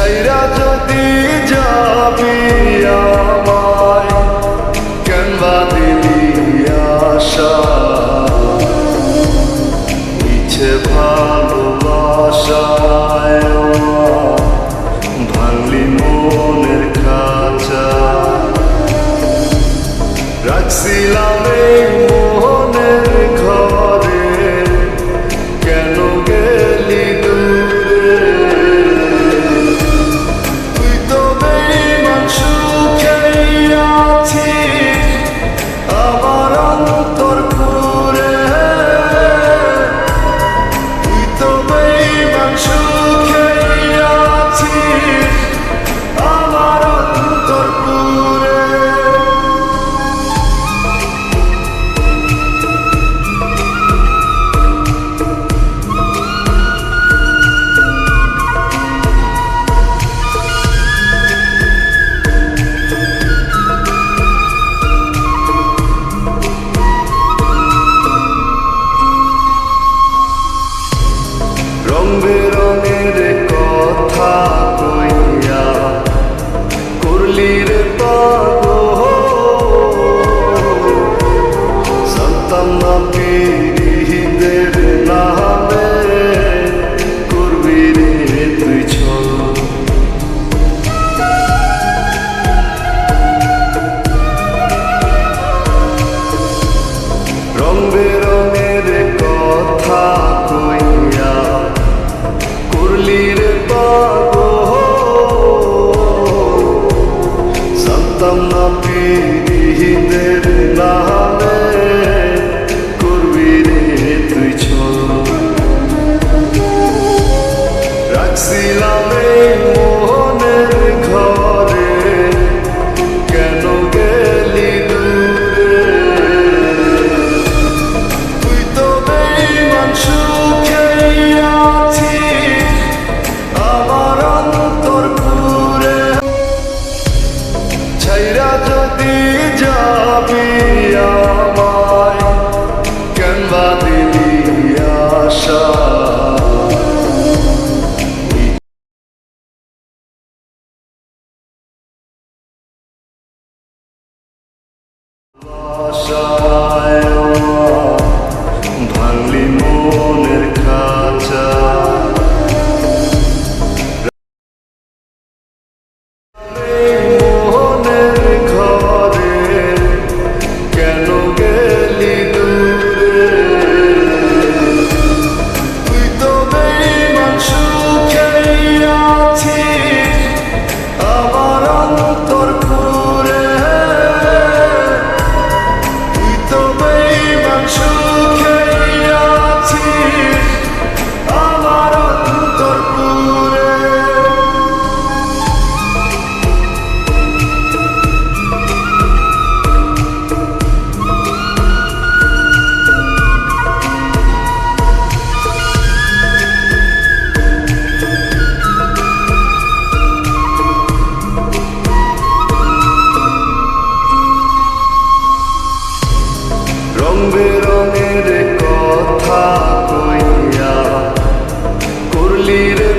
ছাইরা যদি যাবি আমায়, কেন বা দিলি আশা, ইচ্ছে ভালোবাসায় ভাঙলি মনের খাঁচা। রাখছিলাম এই মোহনের ঘরে, কেন গেলি দূরে? তুই তো বেঈমান সুখেই আছিস আমার অন্তর পুরে। তুই তো বেঈমান সুখেই আছিস আমার অন্তর পুরে। রং বেরঙের কথা কইয়া করলি রে পাগল, জানতাম না পীড়িতের নামে করবি রে তুই ছল। রং বেরঙের কথা কইয়া করলি রে পাগল, জানতাম না পীড়িতের নামে করবি রে তুই ছল। রাখছিলাম এই মোহনের ঘরে, কেন গেলি দূরে? তুই তো বেঈমান সুখেই আছিস আমার অন্তর পুরে। ছাইরা যদি যাবি আমায়, কেন বা দিলি আশা, আশায় ভাঙলি মনের খাঁচা। মোহনের ঘরে, কেন গেলি দূরে? তুই তো বেঈমান সুখেই আছিস আমার অন্তর পুরে। তুই তো বেঈমান সুখেই আছিস আমার অন্তর পুরে। রং বেরঙের কথা কইয়া করলি রে